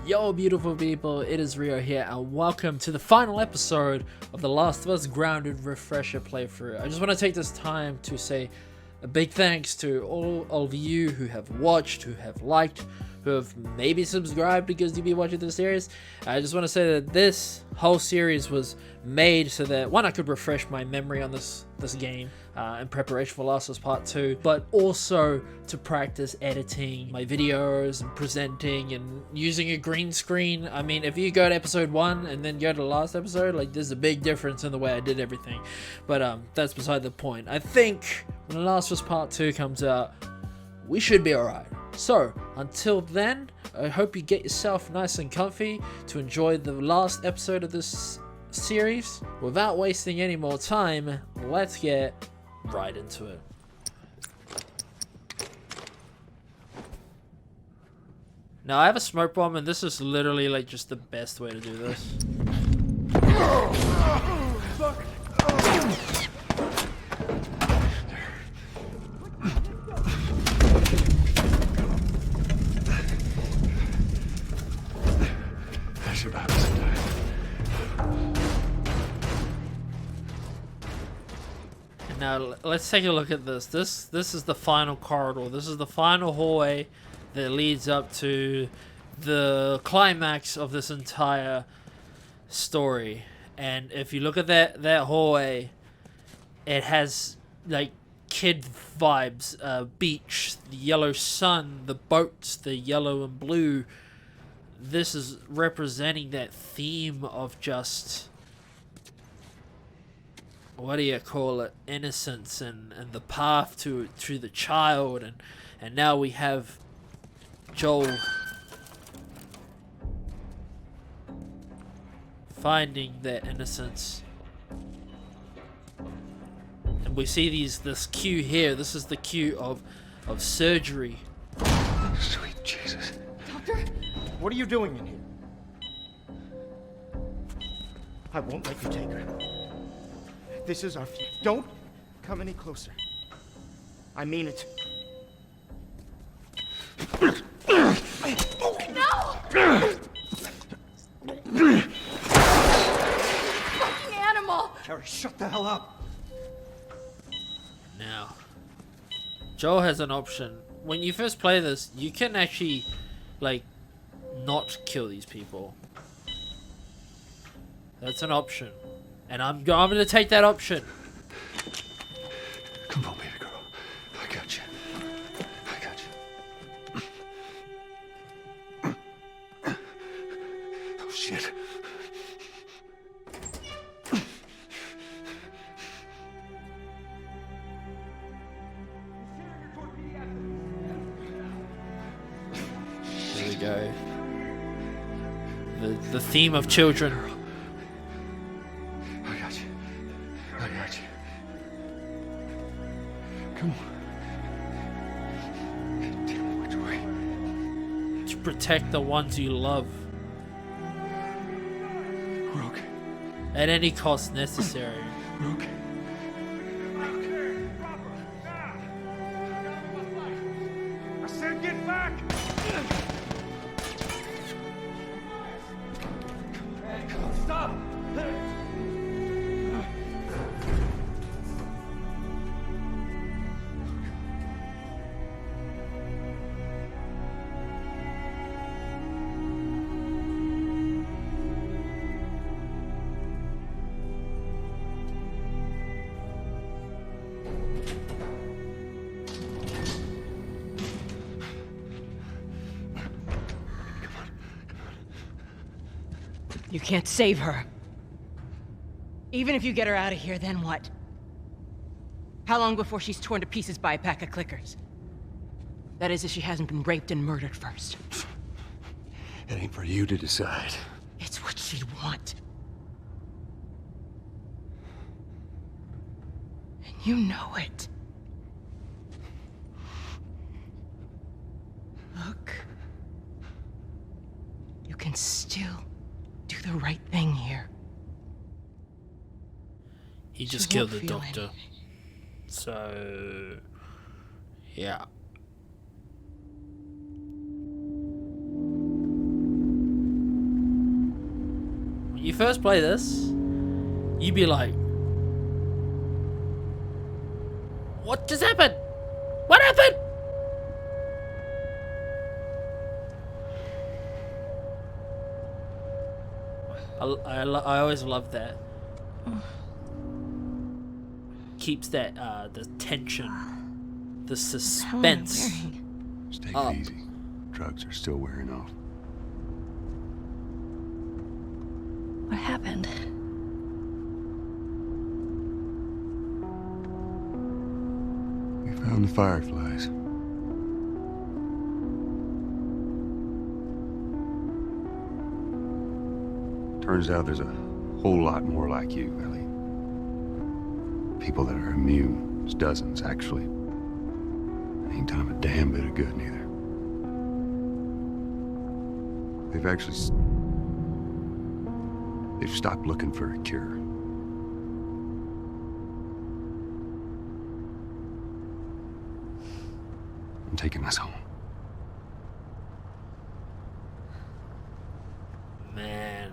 Yo beautiful people, it is Rio here and welcome to the final episode of The Last of Us Grounded Refresher playthrough. I just want to take this time to say a big thanks to all of you who have watched, who have liked, who have maybe subscribed because you've been watching this series. I just want to say that this whole series was made so that one, I could refresh my memory on this game in preparation for Last of Us Part 2, but also to practice editing my videos and presenting and using a green screen. I mean, if you go to episode 1 and then go to the last episode, like, there's a big difference in the way I did everything, but that's beside the point. I think when The Last of Us Part 2 comes out, we should be alright. So, until then, I hope you get yourself nice and comfy to enjoy the last episode of this series. Without wasting any more time, let's get right into it. Now, I have a smoke bomb, and this is literally like just the best way to do this. Now let's take a look at this. This is the final corridor. This is the final hallway that leads up to the climax of this entire story. And if you look at that hallway, it has like kid vibes. Beach, the yellow sun, the boats, the yellow and blue. This is representing that theme of just, what do you call it, innocence and the path to the child, and now we have Joel finding that innocence, and we see this cue here. This is the cue of surgery. Sweet Jesus. Doctor? What are you doing in here? I won't let you take her. This is our future. Don't come any closer. I mean it. No! Fucking animal! Carrie, shut the hell up. Now, Joel has an option. When you first play this, you can actually, like, not kill these people. That's an option. And I'm gonna take that option. Come on, baby girl. I got you. I got you. Oh, shit. There we go. The theme of children. I got you. I got you. Come on. Tell me which way. To protect the ones you love. We're okay. At any cost necessary. We're okay. I said get back! Stop! You can't save her. Even if you get her out of here, then what? How long before she's torn to pieces by a pack of clickers? That is, if she hasn't been raped and murdered first. It ain't for you to decide. It's what she'd want. And you know it. Look. You can still do the right thing here. He just She killed won't the feel doctor. anything. So, yeah. you first play this, you'd be like, what just happened? What happened? I always love that. Keeps that the tension, the suspense. Just take it easy. Drugs are still wearing off. What happened? We found the fireflies. Turns out there's a whole lot more like you, Ellie. People that are immune. There's dozens, actually. Ain't done 'em a damn bit of good, neither. They've stopped looking for a cure. I'm taking us home. Man.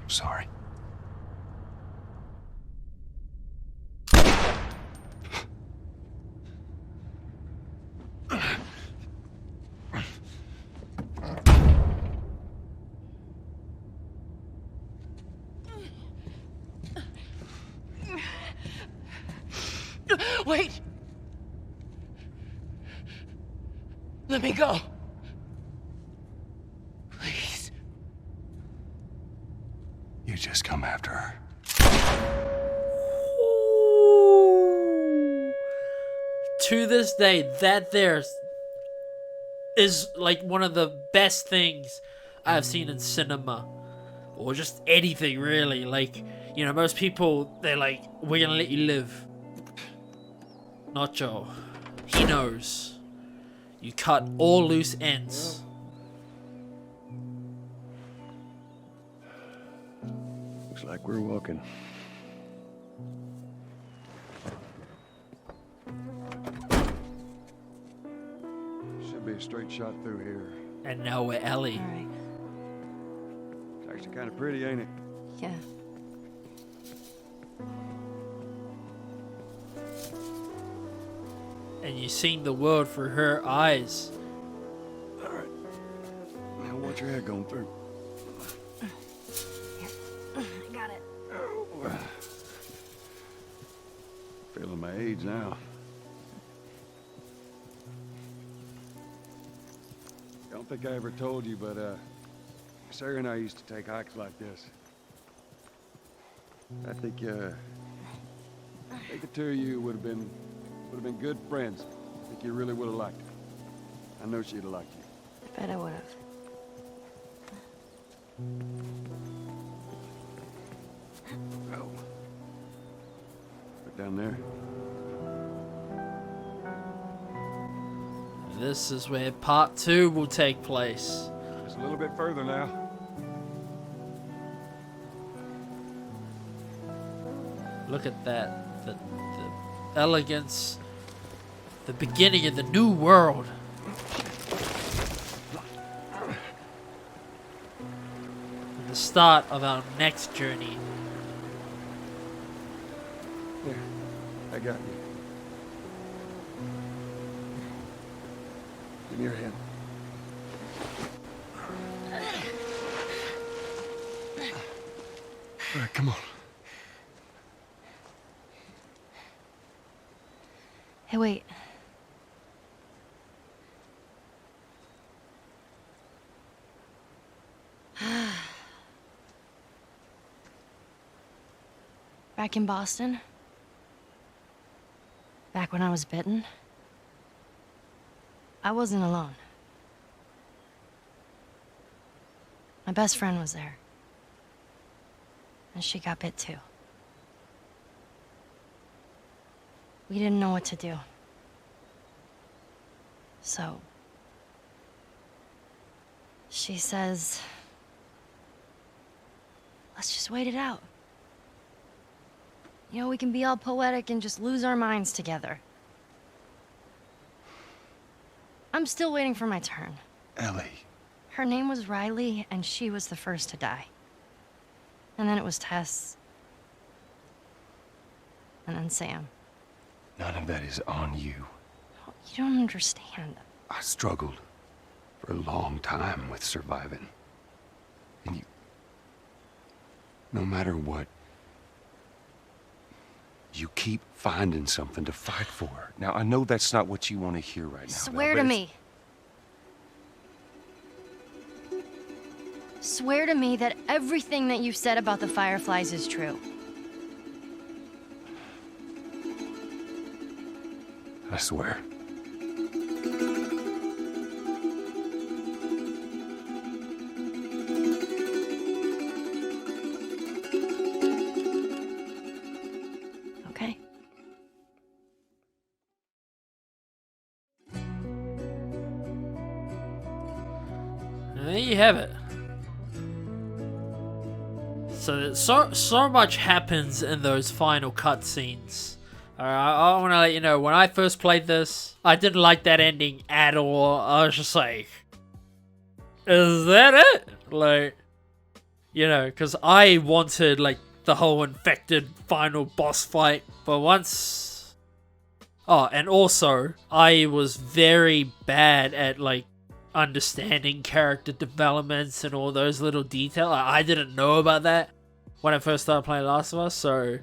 I'm sorry. Wait! Let me go. Please. You just come after her. To this day, that there is like one of the best things I've seen in cinema, or just anything really. Like, you know, most people, they're like, we're gonna let you live. Not Joe. He knows. You cut all loose ends. Looks like we're walking. Should be a straight shot through here. And now we're Ellie. All right. It's actually kind of pretty, ain't it? Yeah. And you're seeing the world through her eyes. All right. Now watch your head going through. I got it. Feeling my age now. Don't think I ever told you, but Sarah and I used to take hikes like this. I think the two of you would have been good friends. I think you really would have liked her. I know she'd have liked you. I bet I would have. Oh. But down there. This is where part 2 will take place. Just a little bit further now. Look at that. The elegance. The beginning of the new world. And the start of our next journey. Here, I got you. Give me your hand. All right, come on. Hey, wait. Back in Boston, back when I was bitten, I wasn't alone. My best friend was there. And she got bit too. We didn't know what to do. So, she says, let's just wait it out. You know, we can be all poetic and just lose our minds together. I'm still waiting for my turn. Ellie. Her name was Riley, and she was the first to die. And then it was Tess. And then Sam. None of that is on you. You don't understand. I struggled for a long time with surviving. And you... No matter what, you keep finding something to fight for. Now, I know that's not what you want to hear right now. Swear Val, to but me. Swear to me that everything that you've said about the Fireflies is true. I swear. Okay? And there you have it. So much happens in those final cutscenes. I want to let you know, when I first played this, I didn't like that ending at all. I was just like, is that it? Like, you know, because I wanted, like, the whole infected final boss fight. But once... Oh, and also, I was very bad at, like, understanding character developments and all those little details. I didn't know about that when I first started playing Last of Us, so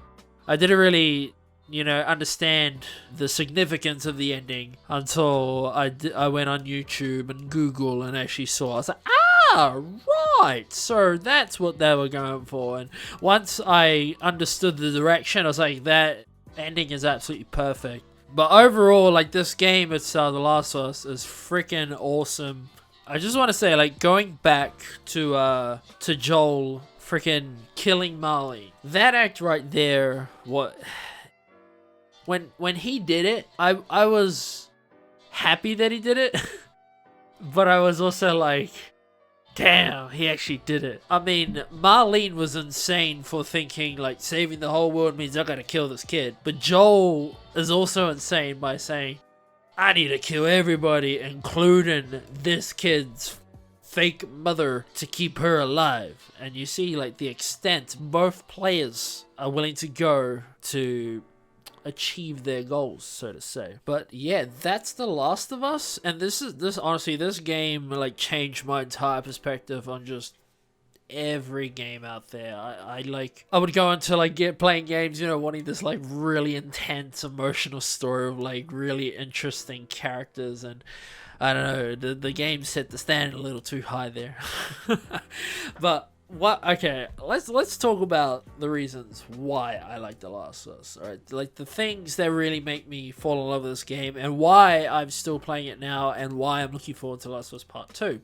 I didn't really, you know, understand the significance of the ending until I went on YouTube and Google and actually saw. I was like, ah, right, so that's what they were going for. And once I understood the direction, I was like, that ending is absolutely perfect. But overall, like, this game itself, The Last of Us, is freaking awesome. I just want to say, like, going back to Joel freaking killing Molly, that act right there, when he did it, I was happy that he did it, but I was also like, damn, he actually did it. I mean, Marlene was insane for thinking, like, saving the whole world means I gotta kill this kid. But Joel is also insane by saying, I need to kill everybody, including this kid's fake mother, to keep her alive. And you see, like, the extent both players are willing to go to achieve their goals, so to say. But yeah, that's The Last of Us, and this honestly, this game like changed my entire perspective on just every game out there. I would go into like playing games, you know, wanting this like really intense emotional story of like really interesting characters, and I don't know, the game set the standard a little too high there. But okay, let's talk about the reasons why I like The Last of Us. Alright, like the things that really make me fall in love with this game, and why I'm still playing it now, and why I'm looking forward to Last of Us Part 2.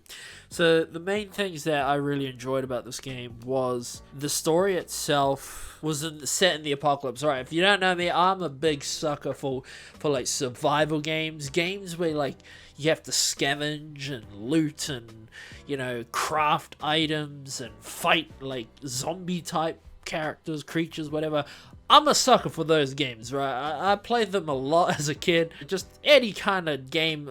So the main things that I really enjoyed about this game was the story itself was set in the apocalypse. Alright, if you don't know me, I'm a big sucker for like survival games where like you have to scavenge and loot and, you know, craft items and fight like zombie type characters, creatures, whatever. I'm a sucker for those games, right? I played them a lot as a kid. Just any kind of game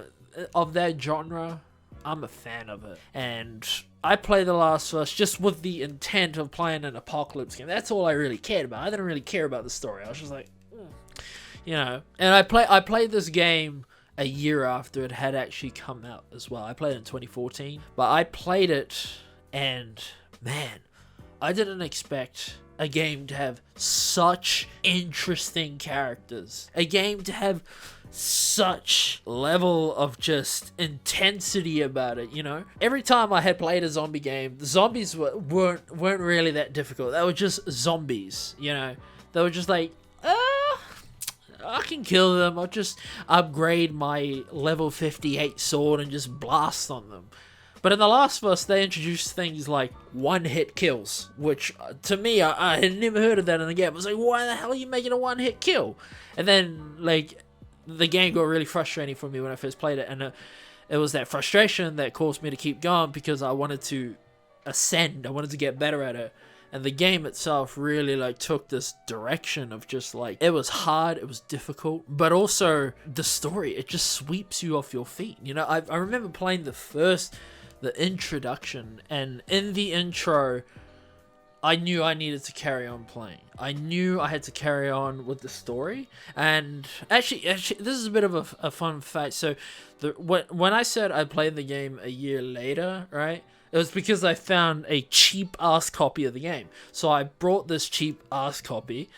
of that genre, I'm a fan of it. And I played The Last of Us just with the intent of playing an apocalypse game. That's all I really cared about. I didn't really care about the story. I was just like, you know. And I played this game a year after it had actually come out as well. I played it in 2014, but I played it, and man, I didn't expect a game to have such interesting characters, a game to have such level of just intensity about it, you know. Every time I had played a zombie game, the zombies weren't really that difficult. They were just zombies, you know. They were just like, I can kill them. I'll just upgrade my level 58 sword and just blast on them. But in The Last of Us, they introduced things like one-hit kills, which to me, I had never heard of that in the game. I was like, why the hell are you making a one-hit kill? And then, like, the game got really frustrating for me when I first played it, and it was that frustration that caused me to keep going because I wanted to ascend. I wanted to get better at it. And the game itself really like took this direction of just like, it was hard, it was difficult, but also the story, it just sweeps you off your feet. You know, I remember playing the introduction, and in the intro, I knew I needed to carry on playing. I knew I had to carry on with the story. And actually this is a bit of a fun fact. So when I said I played the game a year later, right? It was because I found a cheap ass copy of the game. So I brought this cheap ass copy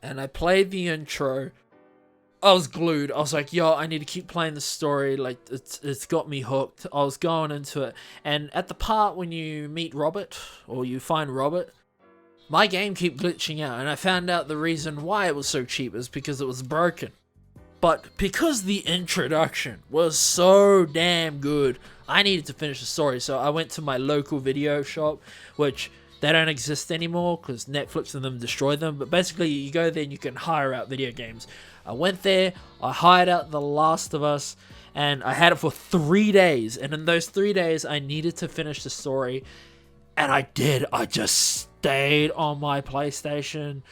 and I played the intro. I was glued. I was like, yo, I need to keep playing the story. Like, it's got me hooked. I was going into it. And at the part when you meet Robert, or you find Robert, my game kept glitching out. And I found out the reason why it was so cheap is because it was broken. But because the introduction was so damn good, I needed to finish the story. So I went to my local video shop, which they don't exist anymore because Netflix and them destroyed them. But basically, you go there and you can hire out video games. I went there, I hired out The Last of Us, and I had it for 3 days. And in those 3 days, I needed to finish the story. And I did. I just stayed on my PlayStation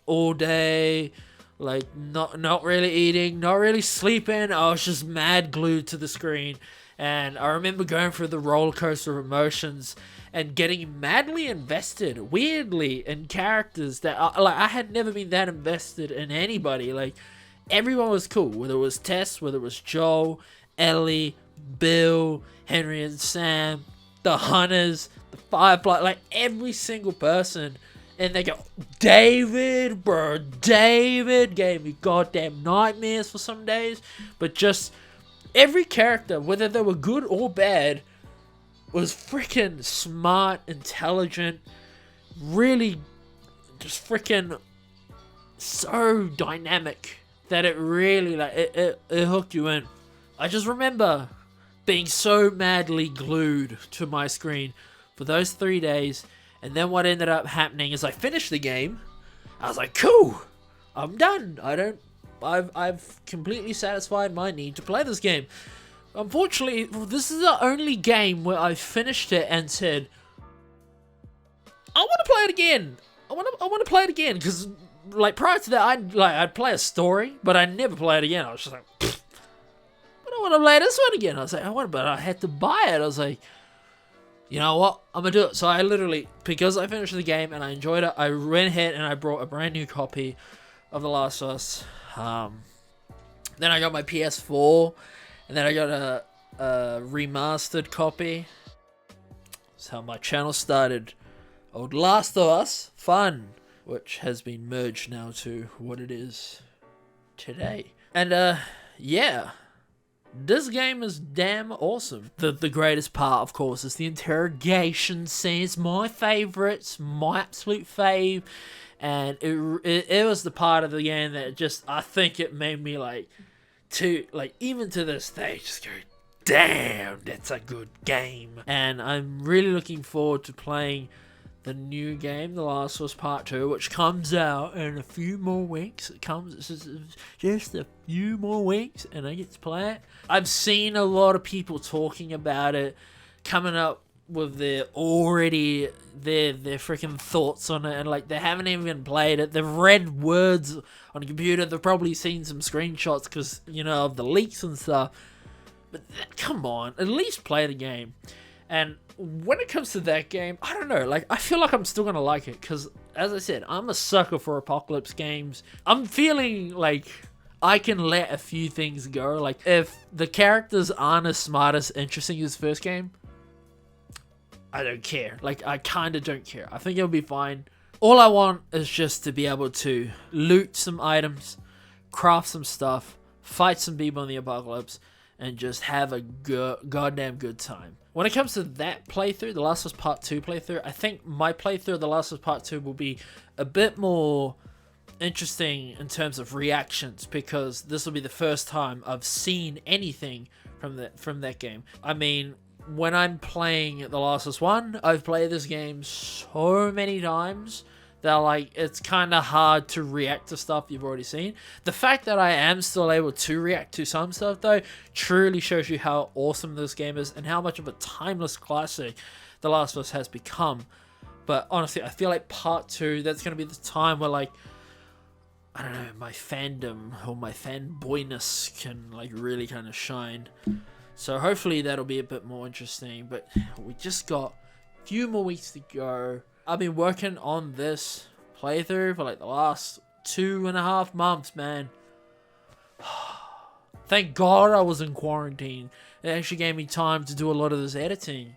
all day. Like, not really eating, not really sleeping. I was just mad glued to the screen. And I remember going through the roller coaster of emotions and getting madly invested, weirdly, in characters that I had never been that invested in anybody. Like, everyone was cool, whether it was Tess, whether it was Joel, Ellie, Bill, Henry and Sam, the Hunters, the Firefly, like every single person. And they go, David, bro, David gave me goddamn nightmares for some days. But just every character, whether they were good or bad, was freaking smart, intelligent, really just freaking so dynamic that it really, like, it hooked you in. I just remember being so madly glued to my screen for those 3 days. And then what ended up happening is I finished the game. I was like, cool, I'm done. I've completely satisfied my need to play this game. Unfortunately, this is the only game where I finished it and said, I want to play it again. I want to play it again, because like prior to that, I'd play a story, but I never play it again. I was just like, I don't want to play this one again. I was like, but I had to buy it. I was like, you know what? I'm gonna do it. So I literally, because I finished the game and I enjoyed it, I went ahead and I brought a brand new copy of The Last of Us. Then I got my PS4. And then I got a remastered copy. That's how my channel started. Old Last of Us Fun, which has been merged now to what it is today. And yeah, this game is damn awesome. The greatest part, of course, is the interrogation scene. It's my favourite, my absolute fave. And it was the part of the game that just, I think it made me like, even to this day, just go, damn, that's a good game. And I'm really looking forward to playing the new game, The Last of Us Part 2, which comes out in a few more weeks. It's just a few more weeks, and I get to play it. I've seen a lot of people talking about it, coming up with their freaking thoughts on it, and like they haven't even played it. They've read words on a computer. They've probably seen some screenshots because, you know, of the leaks and stuff. But come on, at least play the game. And when it comes to that game, I don't know, like I feel like I'm still gonna like it because, as I said, I'm a sucker for apocalypse games. I'm feeling like I can let a few things go. Like if the characters aren't as smart as interesting as the first game, I don't care. Like, I kind of don't care. I think it'll be fine. All I want is just to be able to loot some items, craft some stuff, fight some people in the apocalypse, and just have a goddamn good time. When it comes to that playthrough, The Last of Us Part 2 playthrough, I think my playthrough of The Last of Us Part 2 will be a bit more interesting in terms of reactions, because this will be the first time I've seen anything from that game. I mean, when I'm playing The Last of Us 1, I've played this game so many times that like it's kind of hard to react to stuff you've already seen. The fact that I am still able to react to some stuff though truly shows you how awesome this game is and how much of a timeless classic The Last of Us has become. But honestly, I feel like Part 2, that's going to be the time where like, I don't know, my fandom or my fanboyness can like really kind of shine. So hopefully that'll be a bit more interesting, but we just got a few more weeks to go. I've been working on this playthrough for like the last 2.5 months, man. Thank God I was in quarantine. It actually gave me time to do a lot of this editing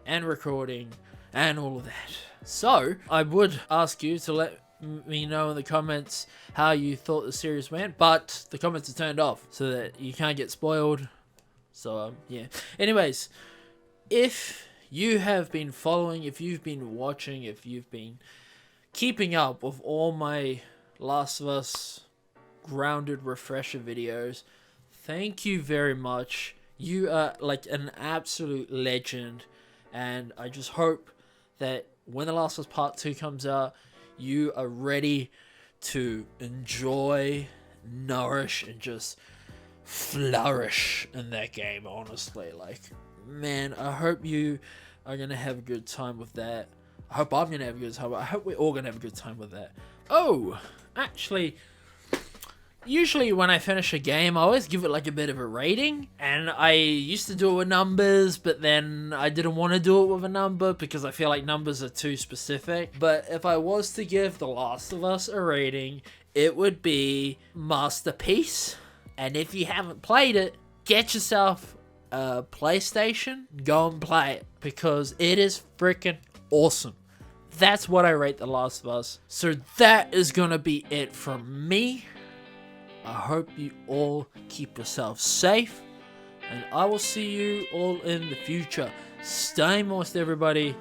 and recording and all of that. So, I would ask you to let me know in the comments how you thought the series went, but the comments are turned off so that you can't get spoiled. So, yeah. Anyways, if you have been following, if you've been watching, if you've been keeping up with all my Last of Us grounded refresher videos, thank you very much. You are like an absolute legend, and I just hope that when The Last of Us Part 2 comes out, you are ready to enjoy, nourish, and just flourish in that game, honestly. Like, man, I hope you are going to have a good time with that. I hope I'm going to have a good time. I hope we're all going to have a good time with that. Oh, actually, usually when I finish a game, I always give it like a bit of a rating. And I used to do it with numbers, but then I didn't want to do it with a number because I feel like numbers are too specific. But if I was to give The Last of Us a rating, it would be masterpiece. And if you haven't played it, get yourself a PlayStation, go and play it, because it is freaking awesome. That's what I rate The Last of Us. So that is gonna be it from me. I hope you all keep yourselves safe, and I will see you all in the future. Stay moist, everybody.